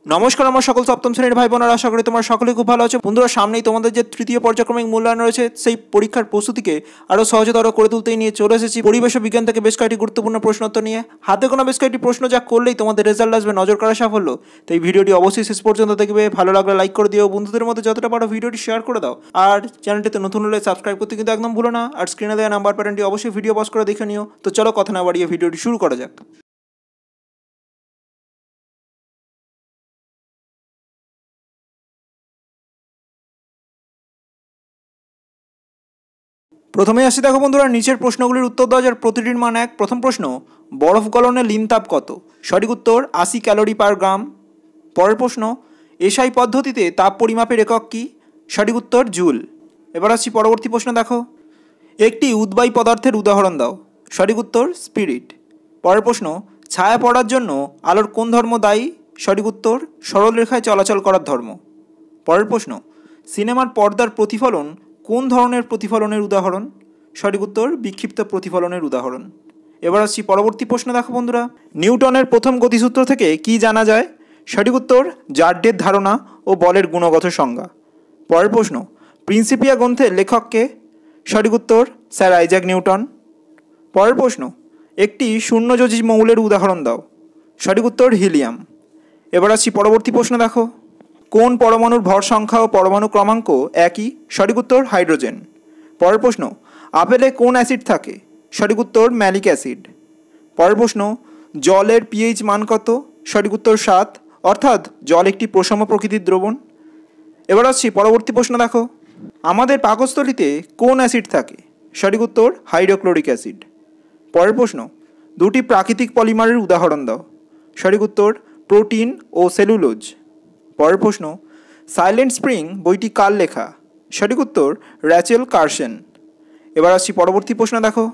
নমস্কার আমার সকল সপ্তম শ্রেণীর ভাই বোনেরা, আশা করি তোমরা সকলে খুব ভালো আছো। বন্ধুরা, সামনেই তোমাদের যে তৃতীয় পর্যায়ক্রমিক মূল্যায়ন রয়েছে, সেই পরীক্ষার প্রস্তুতিকে আরও সহজতর করে তুলতেই নিয়ে চলে এসেছি পরিবেশ ও বিজ্ঞান থেকে বেশ কয়েকটি গুরুত্বপূর্ণ প্রশ্নোত্তর নিয়ে। হাতে কোনো বেশ কয়েকটি প্রশ্ন যা করলেই তোমাদের রেজাল্ট আসবে নজর করা সাফল্য। তো এই ভিডিওটি অবশ্যই শেষ পর্যন্ত দেখবে, ভালো লাগলে লাইক করে দিও, বন্ধুদের মধ্যে যতটা পারো ভিডিওটি শেয়ার করে দাও। আর চ্যানেলটিতে নতুন হলে সাবস্ক্রাইব করতে কিন্তু একদম ভুলো না। আর স্ক্রিনে দেওয়া নাম্বার প্যাটার্নটি অবশ্যই ভিডিও পজ করে দেখে নিও। তো চলো কথা না বাড়িয়ে ভিডিওটি শুরু করা যাক। প্রথমে আসি, দেখো বন্ধুরা, নিচের প্রশ্নগুলির উত্তর দেওয়া যার প্রতিটির মান এক। প্রথম প্রশ্ন, বরফ গলনে লিনতাপ কত? সঠিক উত্তর 80 ক্যালোরি পার গ্রাম। পরের প্রশ্ন, এসআই পদ্ধতিতে তাপ পরিমাপের একক কী? সঠিক উত্তর জুল। এবার আসছি পরবর্তী প্রশ্ন, দেখো, একটি উদ্বায়ী পদার্থের উদাহরণ দাও। সঠিক উত্তর স্পিরিট। পরের প্রশ্ন, ছায়া পড়ার জন্য আলোর কোন ধর্ম দায়ী? সঠিক উত্তর সরল রেখায় চলাচল করার ধর্ম। পরের প্রশ্ন, সিনেমার পর্দার প্রতিফলন কোন ধরনের প্রতিফলনের উদাহরণ? সঠিক উত্তর বিক্ষিপ্ত প্রতিফলনের উদাহরণ। এবার আসছি পরবর্তী প্রশ্ন, দেখো বন্ধুরা, নিউটনের প্রথম গতিসূত্র থেকে কি জানা যায়? সঠিক উত্তর জাড্ডের ধারণা ও বলের গুণগত সংজ্ঞা। পরের প্রশ্ন, প্রিন্সিপিয়া গ্রন্থের লেখককে? সঠিক উত্তর স্যার আইজ্যাক নিউটন। পরের প্রশ্ন, একটি শূন্যযোজী মৌলের উদাহরণ দাও। সঠিক উত্তর হিলিয়াম। এবার আসছি পরবর্তী প্রশ্ন, দেখো, কোন পরমাণুর ভর সংখ্যা ও পরমাণু ক্রমাঙ্ক একই? সঠিক উত্তর হাইড্রোজেন। পরের প্রশ্ন, আপেলে কোন অ্যাসিড থাকে? সঠিক উত্তর ম্যালিক অ্যাসিড। পরের প্রশ্ন, জলের পিএইচ মান কত? সঠিক উত্তর 7, অর্থাৎ জল একটি প্রশম প্রকৃতির দ্রবণ। এবার আসছি পরবর্তী প্রশ্ন, দেখো, আমাদের পাকস্থলীতে কোন অ্যাসিড থাকে? সঠিক উত্তর হাইড্রোক্লোরিক অ্যাসিড। পরের প্রশ্ন, দুটি প্রাকৃতিক পলিমারের উদাহরণ দাও। সঠিক উত্তর প্রোটিন ও সেলুলোজ। পরের প্রশ্ন, সাইলেন্ট স্প্রিং বইটি কার লেখা? সঠিক উত্তর র্যাচেল কার্সেন। এবার আসছি পরবর্তী প্রশ্ন, দেখো,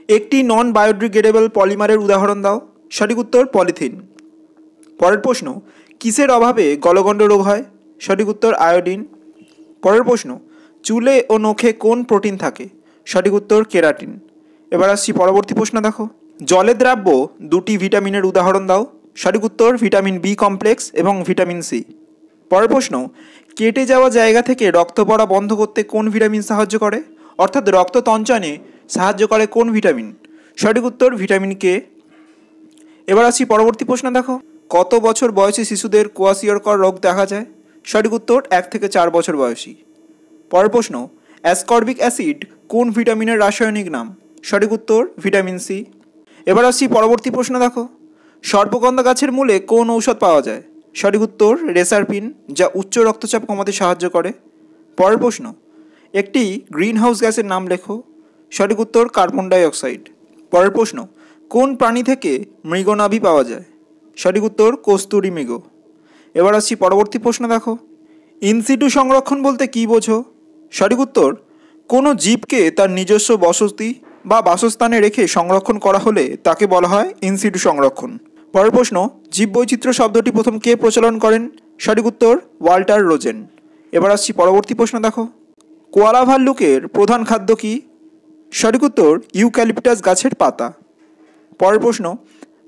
একটি নন বায়োডিগ্রেডেবল পলিমারের উদাহরণ দাও। সঠিক উত্তর পলিথিন। পরের প্রশ্ন, কিসের অভাবে গলগণ্ড রোগ হয়? সঠিক উত্তর আয়োডিন। পরের প্রশ্ন, চুলে ও নখে কোন প্রোটিন থাকে? সঠিক উত্তর কেরাটিন। এবার আসছি পরবর্তী প্রশ্ন, দেখো, জলে দ্রাব্য দুটি ভিটামিনের উদাহরণ দাও। সঠিক উত্তর ভিটামিন বি কমপ্লেক্স এবং ভিটামিন সি। পরের প্রশ্ন, কেটে যাওয়া জায়গা থেকে রক্ত পড়া বন্ধ করতে কোন ভিটামিন সাহায্য করে? অর্থাৎ রক্ত তঞ্চনে সাহায্য করে কোন ভিটামিন? সঠিক উত্তর ভিটামিন কে। এবার আসছি পরবর্তী প্রশ্ন, দেখো, কত বছর বয়সী শিশুদের কোয়াশিয়রকর রোগ দেখা যায়? সঠিক উত্তর 1 থেকে 4 বছর বয়সী। পরের প্রশ্ন, অ্যাসকর্বিক অ্যাসিড কোন ভিটামিনের রাসায়নিক নাম? সঠিক উত্তর ভিটামিন সি। এবার আসছি পরবর্তী প্রশ্ন, দেখো, সর্পগন্ধা গাছের মূলে কোন ঔষধ পাওয়া যায়? সঠিক উত্তর রেসারপিন, যা উচ্চ রক্তচাপ কমাতে সাহায্য করে। পরের প্রশ্ন, একটি গ্রিন হাউস গ্যাসের নাম লেখো। সঠিক উত্তর কার্বন ডাই অক্সাইড। পরের প্রশ্ন, কোন প্রাণী থেকে মৃগনাভি পাওয়া যায়? সঠিক উত্তর কস্তুরী মৃগ। এবার আসছি পরবর্তী প্রশ্ন, দেখো, ইনসিটু সংরক্ষণ বলতে কী বোঝো? সঠিক উত্তর কোনো জীবকে তার নিজস্ব বসতি বা বাসস্থানে রেখে সংরক্ষণ করা হলে তাকে বলা হয় ইনসিটু সংরক্ষণ। পরের প্রশ্ন, জীববৈচিত্র্য শব্দটি প্রথম কে প্রচলন করেন? সঠিক উত্তর ওয়াল্টার রোজেন। এবার আসছি পরবর্তী প্রশ্ন, দেখো, কোয়ালা ভাল্লুকের প্রধান খাদ্য কী? সঠিক উত্তর ইউক্যালিপটাস গাছের পাতা। পরের প্রশ্ন,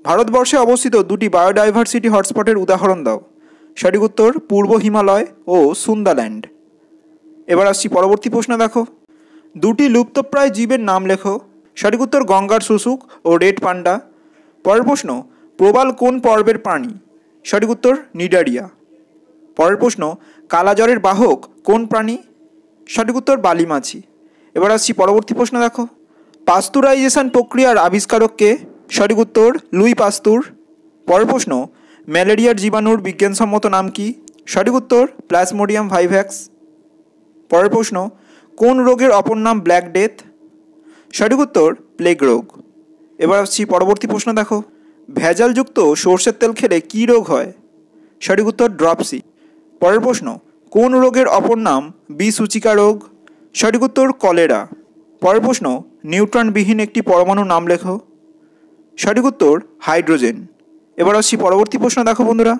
ভারতবর্ষে অবস্থিত দুটি বায়োডাইভার্সিটি হটস্পটের উদাহরণ দাও। সঠিক উত্তর পূর্ব হিমালয় ও সুন্দাল্যান্ড। এবার আসছি পরবর্তী প্রশ্ন, দেখো, দুটি লুপ্তপ্রায় জীবের নাম লেখো। সঠিক উত্তর গঙ্গার শুশুক ও রেড পান্ডা। পরের প্রশ্ন, প্রবাল কোন পর্বের প্রাণী? সঠিক উত্তর নিডারিয়া। পরের প্রশ্ন, কালাজ্বরের বাহক কোন প্রাণী? সঠিক উত্তর বালিমাছি। এবার আসছি পরবর্তী প্রশ্ন, দেখো, পাস্তুরাইজেশন প্রক্রিয়ার আবিষ্কারক কে? সঠিক উত্তর লুই পাস্তুর। পরের প্রশ্ন, ম্যালেরিয়ার জীবাণুর বিজ্ঞানসম্মত নাম কি? সঠিক উত্তর প্লাজমোডিয়াম ভাইভ্যাক্স। পরের প্রশ্ন, কোন রোগের অপর নাম ব্ল্যাক ডেথ? সঠিক উত্তর প্লেগ রোগ। এবার আসছি পরবর্তী প্রশ্ন, দেখো, ভেজালযুক্ত সর্ষের তেল খেলে কী রোগ হয়? সঠিক উত্তর ড্রপসি। পরের প্রশ্ন, কোন রোগের অপর নাম বিসূচিকা রোগ? সঠিক উত্তর কলেরা। পরের প্রশ্ন, নিউট্রনবিহীন একটি পরমাণু নাম লেখো। সঠিক উত্তর হাইড্রোজেন। এবার আসছি পরবর্তী প্রশ্ন, দেখো বন্ধুরা,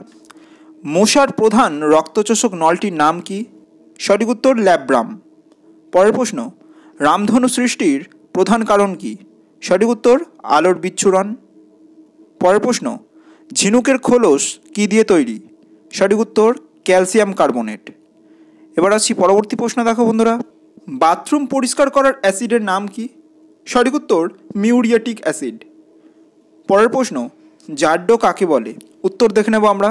মশার প্রধান রক্তচোষক নলটির নাম কি? সঠিক উত্তর ল্যাব্রাম। পরের প্রশ্ন, রামধনু সৃষ্টির প্রধান কারণ কি? সঠিক উত্তর আলোর বিচ্ছুরণ। পরের প্রশ্ন, ঝিনুকের খোলস কি দিয়ে তৈরি? সঠিক উত্তর ক্যালসিয়াম কার্বনেট। এবার আসছি পরবর্তী প্রশ্ন, দেখো বন্ধুরা, বাথরুম পরিষ্কার করার অ্যাসিডের নাম কি? সঠিক উত্তর মিউরিয়েটিক অ্যাসিড। পরের প্রশ্ন, জাড্য কাকে বলে? উত্তর দেখে নেব আমরা।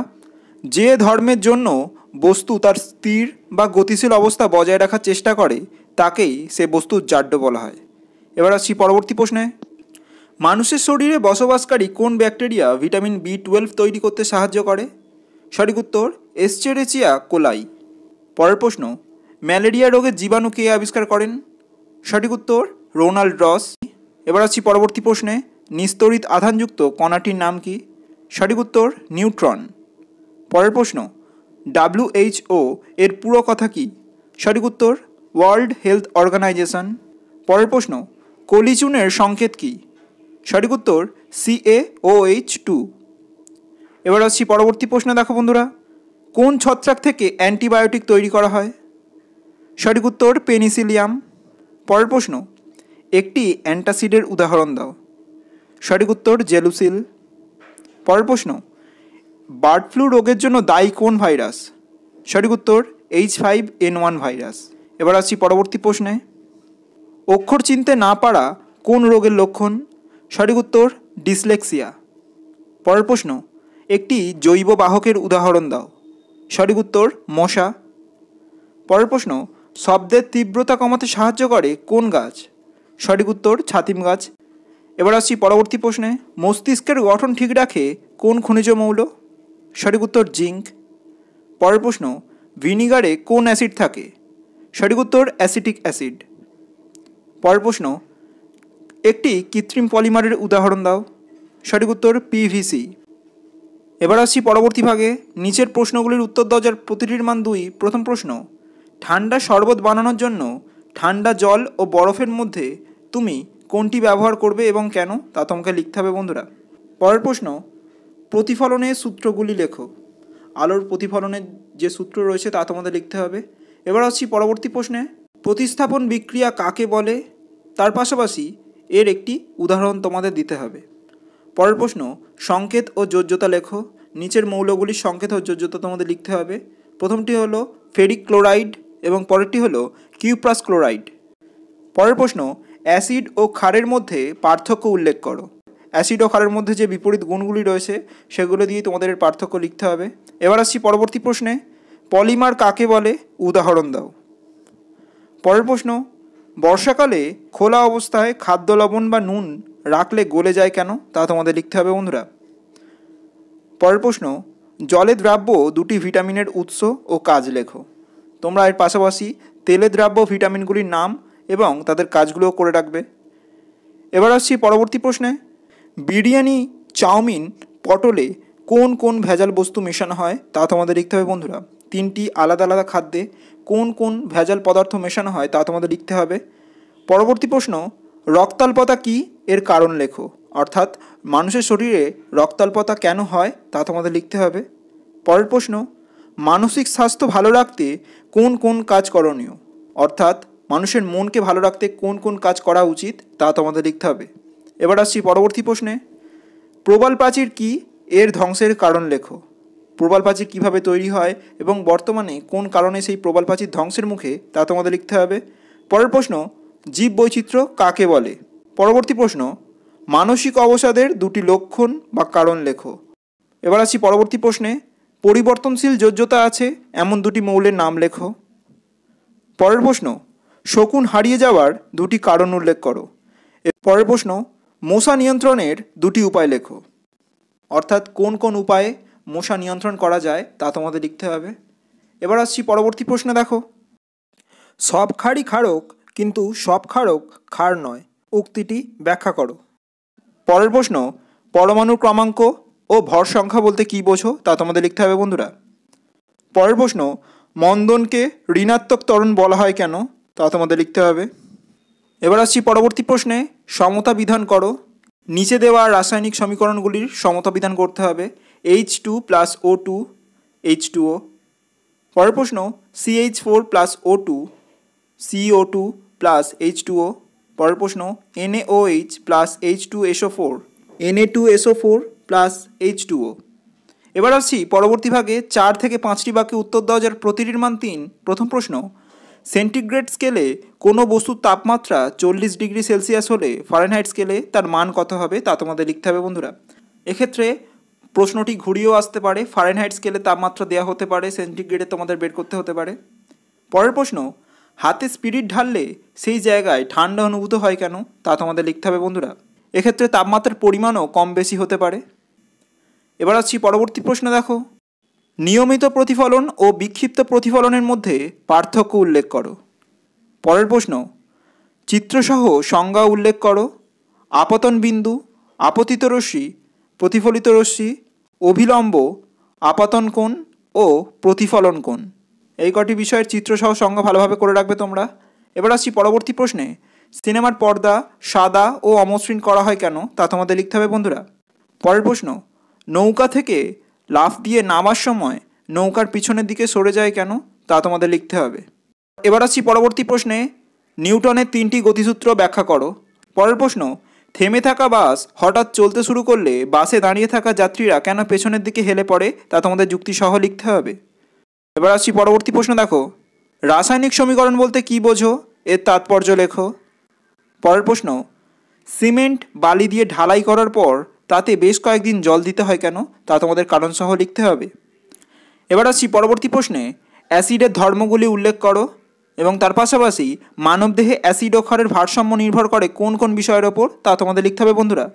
যে ধর্মের জন্য বস্তু তার স্থির বা গতিশীল অবস্থা বজায় রাখার চেষ্টা করে তাকেই সে বস্তুর জাড্য বলা হয়। এবার আসছি পরবর্তী প্রশ্নে, মানুষের শরীরে বসবাসকারী কোন ব্যাকটেরিয়া ভিটামিন B12 তৈরি করতে সাহায্য করে? সঠিক উত্তর এস্চেরিচিয়া কোলাই। পরের প্রশ্ন, ম্যালেরিয়া রোগের জীবাণু কে আবিষ্কার করেন? সঠিক উত্তর রোনাল্ড রস। এবার আসছি পরবর্তী প্রশ্নে, নিস্তড়িত আধানযুক্ত কণাটির নাম কি? সঠিক উত্তর নিউট্রন। পরের প্রশ্ন, WHO এর পুরো কথা কি? সঠিক উত্তর ওয়ার্ল্ড হেলথ অর্গানাইজেশন। পরের প্রশ্ন, কলিচুনের সংকেত কি? সঠিক উত্তর CaOH2। এবার আসছি পরবর্তী প্রশ্নে, দেখো বন্ধুরা, কোন ছত্রাক থেকে অ্যান্টিবায়োটিক তৈরি করা হয়? সঠিক উত্তর পেনিসিলিয়াম। পরের প্রশ্ন, একটি অ্যান্টাসিডের উদাহরণ দাও। সঠিক উত্তর জেলুসিল। পরের প্রশ্ন, বার্ড ফ্লু রোগের জন্য দায়ী কোন ভাইরাস? সঠিক উত্তর H5N1 ভাইরাস। এবার আসছি পরবর্তী প্রশ্নে, অক্ষর চিনতে না পারা কোন রোগের লক্ষণ? সঠিক উত্তর ডিসলেক্সিয়া। পরের প্রশ্ন, একটি জৈব বাহকের উদাহরণ দাও। সঠিক উত্তর মশা। পরের প্রশ্ন, শব্দের তীব্রতা কমাতে সাহায্য করে কোন গাছ? সঠিক উত্তর ছাতিম গাছ। এবার আসছি পরবর্তী প্রশ্নে, মস্তিষ্কের গঠন ঠিক রাখে কোন খনিজ মৌল? সঠিক উত্তর জিঙ্ক। পরের প্রশ্ন, ভিনিগারে কোন অ্যাসিড থাকে? সঠিক উত্তর অ্যাসিটিক অ্যাসিড। পরের প্রশ্ন, একটি কৃত্রিম পলিমারের উদাহরণ দাও। সঠিক উত্তর PVC। এবার আসছি পরবর্তী ভাগে, নিচের প্রশ্নগুলির উত্তর দাও যার প্রতিটির মান 2। প্রথম প্রশ্ন, ঠান্ডা শরবত বানানোর জন্য ঠান্ডা জল ও বরফের মধ্যে তুমি কোনটি ব্যবহার করবে এবং কেন, তা তোমাকে লিখতে হবে বন্ধুরা। পরের প্রশ্ন, প্রতিফলনের সূত্রগুলি লেখো। আলোর প্রতিফলনের যে সূত্র রয়েছে তা তোমাদের লিখতে হবে। এবার আসছি পরবর্তী প্রশ্নে, প্রতিস্থাপন বিক্রিয়া কাকে বলে, তার পাশাপাশি এর একটি উদাহরণ তোমাদের দিতে হবে। পরের প্রশ্ন, সংকেত ও যোজ্যতা লেখো। নিচের মৌলগুলির সংকেত ও যোজ্যতা তোমাদের লিখতে হবে। প্রথমটি হলো ফেরিক ক্লোরাইড এবং পরেরটি হলো কিউপ্রাস ক্লোরাইড। পরের প্রশ্ন, অ্যাসিড ও ক্ষারের মধ্যে পার্থক্য উল্লেখ করো। অ্যাসিড ও ক্ষারের মধ্যে যে বিপরীত গুণগুলি রয়েছে সেগুলো দিয়ে তোমাদের এর পার্থক্য লিখতে হবে। এবার আসছি পরবর্তী প্রশ্নে, পলিমার কাকে বলে, উদাহরণ দাও। পরের প্রশ্ন, বর্ষাকালে খোলা অবস্থায় খাদ্য লবণ বা নুন রাখলে গলে যায় কেন, তা তোমাদের লিখতে হবে বন্ধুরা। পরের প্রশ্ন, জলে দ্রাব্য দুটি ভিটামিনের উৎস ও কাজ লেখো। তোমরা এর পাশাপাশি তেলে দ্রাব্য ভিটামিনগুলির নাম এবং তাদের কাজগুলোও করে রাখবে। এবার আসছি পরবর্তী প্রশ্নে, বিরিয়ানি, চাউমিন, পটলে কোন কোন ভেজাল বস্তু মেশানো হয় তা তোমাদের লিখতে হবে বন্ধুরা। 3টি আলাদা আলাদা খাদ্যে কোন কোন ভেজাল পদার্থ মেশানো হয় তা তোমাদের লিখতে হবে। পরবর্তী প্রশ্ন, রক্তাল্পতা কী, এর কারণ লেখো। অর্থাৎ মানুষের শরীরে রক্তাল্পতা কেন হয় তা তোমাদের লিখতে হবে। পরের প্রশ্ন, মানসিক স্বাস্থ্য ভালো রাখতে কোন কোন কাজ করণীয়। অর্থাৎ মানুষের মনকে ভালো রাখতে কোন কোন কাজ করা উচিত তা তোমাদের লিখতে হবে। এবার আসছি পরবর্তী প্রশ্নে, প্রবাল প্রাচীর কী, এর ধ্বংসের কারণ লেখো। প্রবাল প্রাচীর কীভাবে তৈরি হয় এবং বর্তমানে কোন কারণে সেই প্রবাল প্রাচীর ধ্বংসের মুখে তা তোমাদের লিখতে হবে। পরের প্রশ্ন, জীব বৈচিত্র্য কাকে বলে। পরবর্তী প্রশ্ন, মানসিক অবসাদের দুটি লক্ষণ বা কারণ লেখো। এবার আসছি পরবর্তী প্রশ্নে, পরিবর্তনশীল যোজ্যতা আছে এমন দুটি মৌলের নাম লেখো। পরের প্রশ্ন, শকুন হারিয়ে যাওয়ার দুটি কারণ উল্লেখ করো। পরের প্রশ্ন, মশা নিয়ন্ত্রণের দুটি উপায় লেখো। অর্থাৎ কোন কোন উপায়ে মশা নিয়ন্ত্রণ করা যায় তা তোমাদের লিখতে হবে। এবার আসছি পরবর্তী প্রশ্নে, দেখো, সব ক্ষারই ক্ষারক কিন্তু সব ক্ষারক ক্ষার নয়, উক্তিটি ব্যাখ্যা করো। পরের প্রশ্ন, পরমাণুর ক্রমাঙ্ক ও ভর সংখ্যা বলতে কী বোঝো তা তোমাদের লিখতে হবে বন্ধুরা। পরের প্রশ্ন, মন্দনকে ঋণাত্মক ত্বরণ বলা হয় কেন তা তোমাদের লিখতে হবে। এবার আসছি পরবর্তী প্রশ্নে, সমতা বিধান করো। নিচে দেওয়া রাসায়নিক সমীকরণগুলির সমতা বিধান করতে হবে। H2 + O2 H2O। পরের প্রশ্ন, CH4 + O2 CO2 + H2O। পরের প্রশ্ন, NaOH + H2SO4 Na2SO4 + H2O। এবার আসছি পরবর্তী ভাগে 4 থেকে 5টি বাক্যে উত্তর দেওয়া, যার প্রতিটির মান 3। প্রথম প্রশ্ন, সেন্টিগ্রেড স্কেলে কোনো বস্তুর তাপমাত্রা 40 ডিগ্রি সেলসিয়াস হলে ফারেনহাইট স্কেলে তার মান কত হবে তা তোমাদের লিখতে হবে বন্ধুরা। এক্ষেত্রে প্রশ্নটি ঘুরিয়েও আসতে পারে, ফারেনহাইট স্কেলে তাপমাত্রা দেওয়া হতে পারে, সেন্টিগ্রেডে তোমাদের বের করতে হতে পারে। পরের প্রশ্ন, হাতে স্পিরিট ঢাললে সেই জায়গায় ঠান্ডা অনুভূত হয় কেন তা তোমাদের লিখতে হবে বন্ধুরা। এক্ষেত্রে তাপমাত্রার পরিমাণও কম বেশি হতে পারে। এবার আসছি পরবর্তী প্রশ্ন, দেখো, নিয়মিত প্রতিফলন ও বিক্ষিপ্ত প্রতিফলনের মধ্যে পার্থক্য উল্লেখ করো। পরের প্রশ্ন, চিত্রসহ সংজ্ঞা উল্লেখ করো। আপতন বিন্দু, আপতিত রশ্মি, প্রতিফলিত রশ্মি, অভিলম্ব, আপাতন কোণ ও প্রতিফলন কোণ, এই কটি বিষয়ের চিত্রসহ সংজ্ঞা ভালোভাবে করে রাখবে তোমরা। এবার আসছি পরবর্তী প্রশ্নে, সিনেমার পর্দা সাদা ও অমসৃণ করা হয় কেন তা তোমাদের লিখতে হবে বন্ধুরা। পরের প্রশ্ন, নৌকা থেকে লাফ দিয়ে নামার সময় নৌকার পিছনের দিকে সরে যায় কেন তা তোমাদের লিখতে হবে। এবার আসছি পরবর্তী প্রশ্নে, নিউটনের 3টি গতিসূত্র ব্যাখ্যা করো। পরের প্রশ্ন, থেমে থাকা বাস হঠাৎ চলতে শুরু করলে বাসে দাঁড়িয়ে থাকা যাত্রীরা কেন পেছনের দিকে হেলে পড়ে তা তোমাদের যুক্তিসহ লিখতে হবে। এবার আসছি পরবর্তী প্রশ্ন, দেখো, রাসায়নিক সমীকরণ বলতে কী বোঝো, এর তাৎপর্য লেখো। পরের প্রশ্ন, সিমেন্ট বালি দিয়ে ঢালাই করার পর তাতে বেশ কয়েকদিন জল দিতে হয় কেন তা তোমাদের কারণসহ লিখতে হবে। এবার আসছি পরবর্তী প্রশ্নে, অ্যাসিডের ধর্মগুলি উল্লেখ করো এবং তার পাশাপাশি মানবদেহে অ্যাসিড ও ক্ষারের ভারসাম্য নির্ভর করে কোন কোন বিষয়ের ওপর তা তোমাদের লিখতে হবে বন্ধুরা।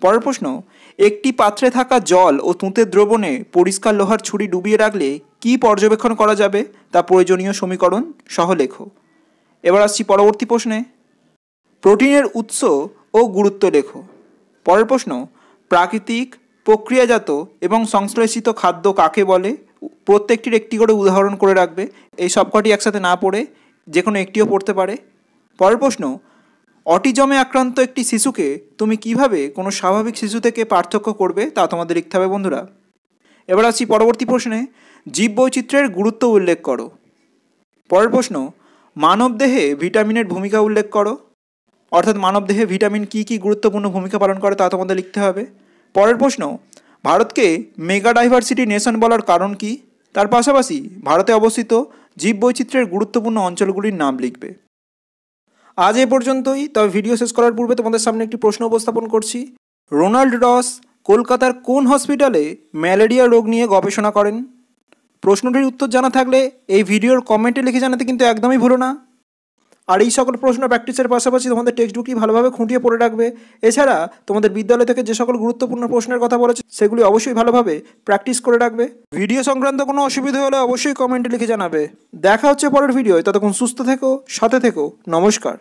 পরের প্রশ্ন, একটি পাত্রে থাকা জল ও তুঁতের দ্রবণে পরিষ্কার লোহার ছুরি ডুবিয়ে রাখলে কি পর্যবেক্ষণ করা যাবে তা প্রয়োজনীয় সমীকরণ সহ লেখো। এবার আসছি পরবর্তী প্রশ্নে, প্রোটিনের উৎস ও গুরুত্ব লেখো। পরের প্রশ্ন, প্রাকৃতিক, প্রক্রিয়াজাত এবং সংশ্লেষিত খাদ্য কাকে বলে, প্রত্যেকটির একটি করে উদাহরণ করে রাখবে। এই সবকটি একসাথে না পড়ে যে কোনো একটিও পড়তে পারে। পরের প্রশ্ন, অটিজমে আক্রান্ত একটি শিশুকে তুমি কিভাবে কোনো স্বাভাবিক শিশু থেকে পার্থক্য করবে তা তোমাদের লিখতে হবে বন্ধুরা। এবার আসছি পরবর্তী প্রশ্নে, জীববৈচিত্র্যের গুরুত্ব উল্লেখ করো। পরের প্রশ্ন, মানবদেহে ভিটামিনের ভূমিকা উল্লেখ করো, অর্থাৎ মানবদেহে ভিটামিন কী কী গুরুত্বপূর্ণ ভূমিকা পালন করে তা তোমাদের লিখতে হবে। পরের প্রশ্ন, ভারতকে মেগা ডাইভার্সিটি নেশন বলার কারণ কি, তার পাশাপাশি ভারতে অবস্থিত জীববৈচিত্র্যের গুরুত্বপূর্ণ অঞ্চলগুলির নাম লিখবে। আজ এ পর্যন্তই। তবে ভিডিও শেষ করার পূর্বে তোমাদের সামনে একটি প্রশ্ন উপস্থাপন করছি। রোনাল্ড রস কলকাতার কোন হসপিটালে ম্যালেরিয়া রোগ নিয়ে গবেষণা করেন? প্রশ্নটির উত্তর জানা থাকলে এই ভিডিওর কমেন্টে লিখে জানাতে কিন্তু একদমই ভুলো না। আর এই সকল প্রশ্ন প্র্যাকটিসের পাশাপাশি তোমাদের টেক্সট বুকটি ভালোভাবে খুঁটিয়ে পড়ে রাখবে। এছাড়া তোমাদের বিদ্যালয় থেকে যে সকল গুরুত্বপূর্ণ প্রশ্নের কথা বলেছে সেগুলি অবশ্যই ভালোভাবে প্র্যাকটিস করে রাখবে। ভিডিও সংক্রান্ত কোনো অসুবিধা হলে অবশ্যই কমেন্টে লিখে জানাবে। দেখা হচ্ছে পরের ভিডিওয়, ততক্ষণ সুস্থ থেকো, সাথে থেকো। নমস্কার।